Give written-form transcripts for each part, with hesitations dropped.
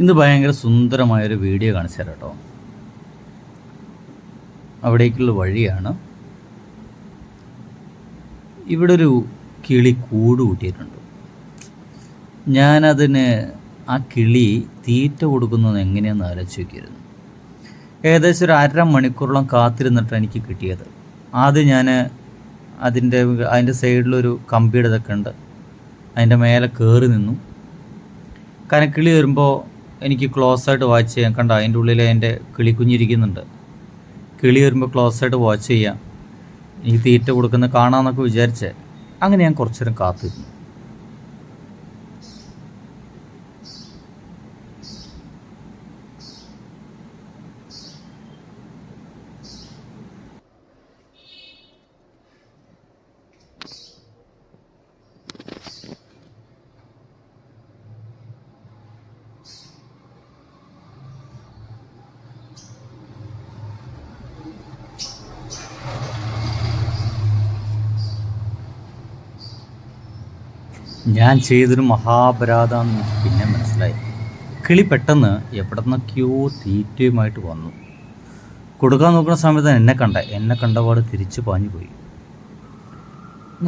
ഇന്ന് ഭയങ്കര സുന്ദരമായൊരു വീഡിയോ കാണിച്ചു തരാം കേട്ടോ. അവിടേക്കുള്ള വഴിയാണ്. ഇവിടെ ഒരു കിളി കൂട് കൂട്ടിയിട്ടുണ്ട്. ഞാനതിന് ആ കിളി തീറ്റ കൊടുക്കുന്നത് എങ്ങനെയാണെന്ന് ആലോചിച്ച് നോക്കിയിരുന്നു. ഏകദേശം ഒരു അരമണിക്കൂറോളം കാത്തിരുന്നിട്ടാണ് എനിക്ക് കിട്ടിയത്. ആദ്യം ഞാൻ അതിൻ്റെ സൈഡിലൊരു കമ്പിയുടെ ഇതൊക്കെ ഉണ്ട്, അതിൻ്റെ മേലെ കയറി നിന്നു. കാരണം കിളി വരുമ്പോൾ എനിക്ക് ക്ലോസ് ആയിട്ട് വാച്ച് ചെയ്യാം. കണ്ട, അതിൻ്റെ ഉള്ളിൽ എൻ്റെ കിളിക്കുഞ്ഞിരിക്കുന്നുണ്ട്. കിളി വരുമ്പോൾ ക്ലോസ് ആയിട്ട് വാച്ച് ചെയ്യാം, എനിക്ക് തീറ്റ കൊടുക്കുന്ന കാണാമെന്നൊക്കെ വിചാരിച്ചേ. അങ്ങനെ ഞാൻ കുറച്ചു നേരം കാത്തിരുന്നു. ഞാൻ ചെയ്തൊരു മഹാപരാധമാണെന്ന് എനിക്ക് പിന്നെ മനസ്സിലായി. കിളി പെട്ടെന്ന് എവിടെ നിന്നൊക്കെയോ തീറ്റയുമായിട്ട് വന്നു. കൊടുക്കാൻ നോക്കുന്ന സമയത്ത് എന്നെ കണ്ടപാട് തിരിച്ചു പാഞ്ഞു പോയി.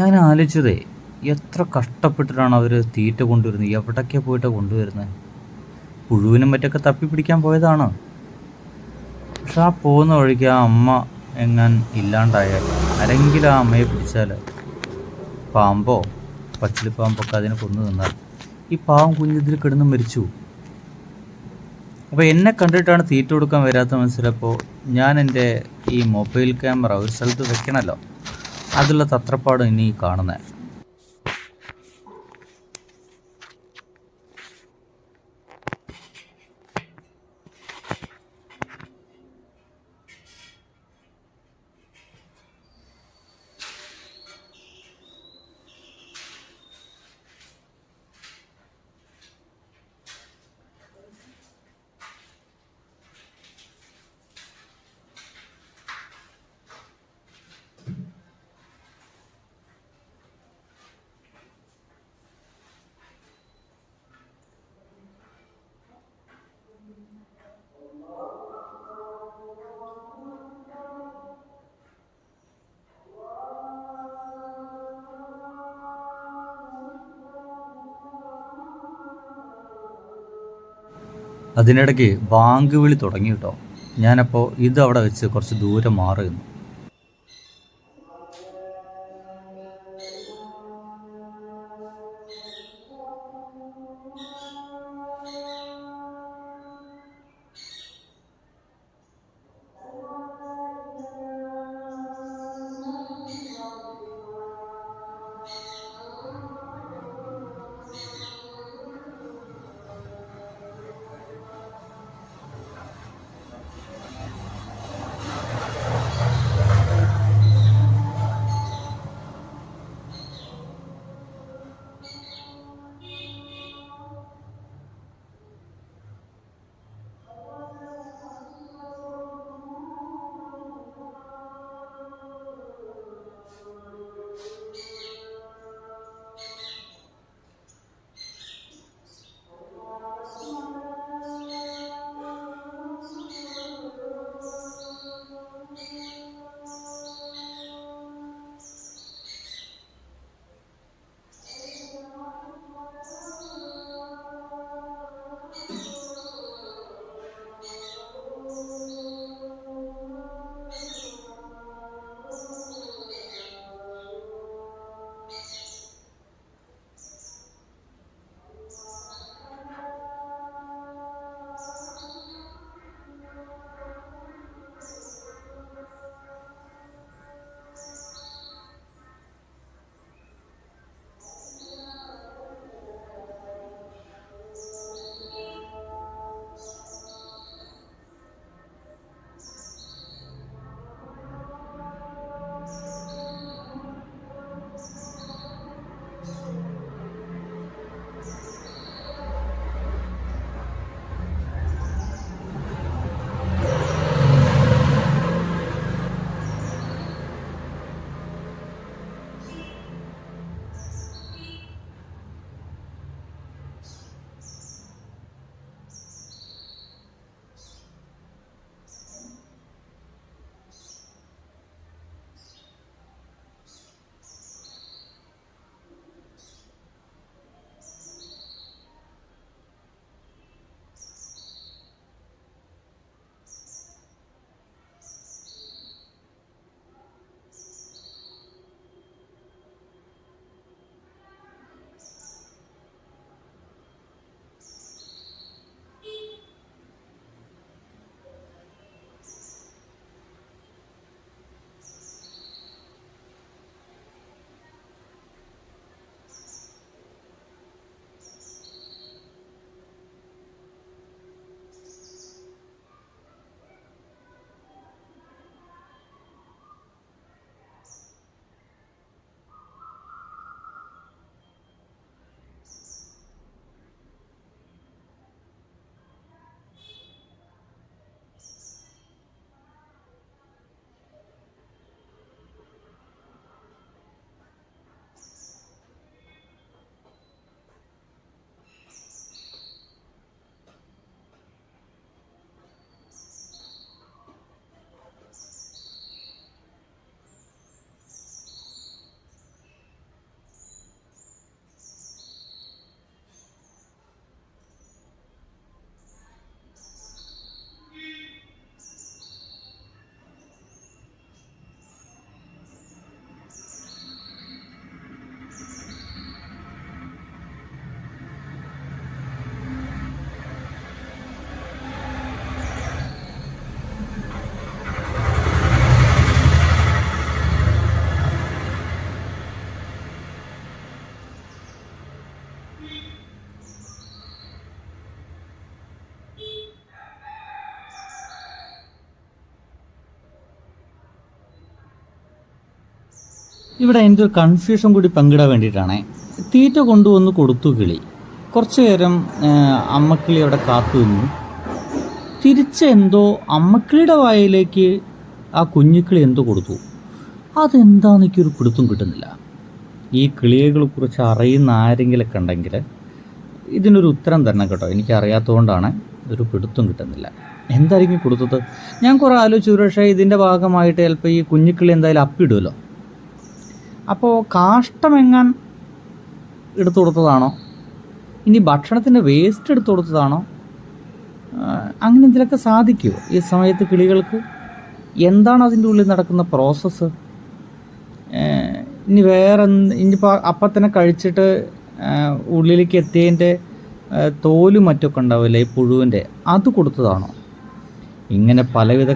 ഞാൻ ആലോചിച്ചതേ, എത്ര കഷ്ടപ്പെട്ടിട്ടാണ് അവർ തീറ്റ കൊണ്ടുവരുന്നത്, എവിടേക്കാണ് പോയിട്ടാണ് കൊണ്ടുവരുന്നത്. പുഴുവിനും മറ്റൊക്കെ തപ്പിപ്പിടിക്കാൻ പോയതാണ്. പക്ഷെ ആ പോകുന്ന വഴിക്ക് ആ അമ്മ എങ്ങാൻ ഇല്ലാണ്ടായാൽ, ആരെങ്കിലും ആ അമ്മയെ പിടിച്ചാൽ, പാമ്പോ പച്ചിലിപ്പാമ്പൊക്കെ അതിനെ കൊന്നു നിന്നാൽ ഈ പാവം കുഞ്ഞിതിൽ കിടന്ന് മരിച്ചു. അപ്പോൾ എന്നെ കണ്ടിട്ടാണ് തീറ്റ കൊടുക്കാൻ വരാത്ത മനസ്സിലപ്പോൾ ഞാൻ എൻ്റെ ഈ മൊബൈൽ ക്യാമറ ഒരു സ്ഥലത്ത് വെക്കണമല്ലോ, അതിലുള്ള തത്രപ്പാട് ഇനി കാണുന്നത്. അതിനിടയ്ക്ക് ബാങ്ക് വിളി തുടങ്ങി കേട്ടോ. ഞാനപ്പോൾ ഇതവിടെ വെച്ച് കുറച്ച് ദൂരെ മാറി നിന്നു. ഇവിടെ എൻ്റെ ഒരു കൺഫ്യൂഷൻ കൂടി പങ്കിടാൻ വേണ്ടിയിട്ടാണേ. തീറ്റ കൊണ്ടുവന്ന് കൊടുത്തു കിളി. കുറച്ച് നേരം അമ്മക്കിളി അവിടെ കാത്തു നിന്നു. തിരിച്ച് എന്തോ അമ്മക്കിളിയുടെ വായിലേക്ക് ആ കുഞ്ഞിക്കിളി എന്തോ കൊടുത്തു. അതെന്താണെന്ന് എനിക്കൊരു പിടുത്തം കിട്ടുന്നില്ല. ഈ കിളികളെക്കുറിച്ച് അറിയുന്ന ആരെങ്കിലൊക്കെ ഉണ്ടെങ്കിൽ ഇതിനൊരു ഉത്തരം തന്നെ കേട്ടോ. എനിക്കറിയാത്തതുകൊണ്ടാണ് ഒരു പിടുത്തം കിട്ടുന്നില്ല. എന്തായിരിക്കും കൊടുത്തത്? ഞാൻ കുറേ ആലോചിച്ചു. പക്ഷേ ഇതിൻ്റെ ഭാഗമായിട്ട് ചിലപ്പോൾ ഈ കുഞ്ഞിക്കിളി എന്തായാലും അപ്പിടുമല്ലോ. അപ്പോൾ കാഷ്ടമെങ്ങാൻ എടുത്തു കൊടുത്തതാണോ, ഇനി ഭക്ഷണത്തിൻ്റെ വേസ്റ്റ് എടുത്തു കൊടുത്തതാണോ, അങ്ങനെ എന്തെങ്കിലുമൊക്കെ സാധിക്കുമോ ഈ സമയത്ത് കിളികൾക്ക്? എന്താണ് അതിൻ്റെ ഉള്ളിൽ നടക്കുന്ന പ്രോസസ്സ്? ഇനി വേറെ ഇനിയിപ്പോൾ അപ്പം തന്നെ കഴിച്ചിട്ട് ഉള്ളിലേക്ക് എത്തിയതിൻ്റെ തോലും മറ്റൊക്കെ ഉണ്ടാവില്ലേ ഈ പുഴുവിൻ്റെ, അത് കൊടുത്തതാണോ? ഇങ്ങനെ പലവിധ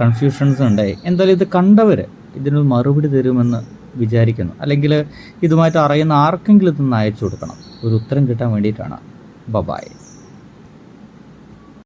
കൺഫ്യൂഷൻസ് ഉണ്ടായി. എന്തായാലും ഇത് കണ്ടവർ ഇതിനൊരു മറുപടി തരുമെന്ന് വിചാരിക്കുന്നു. അല്ലെങ്കിൽ ഇതുമായിട്ട് അറിയുന്ന ആർക്കെങ്കിലും ഇതൊന്ന് അയച്ചു കൊടുക്കണം. ഒരു ഉത്തരം കിട്ടാൻ വേണ്ടിയിട്ടാണ്. ബൈ.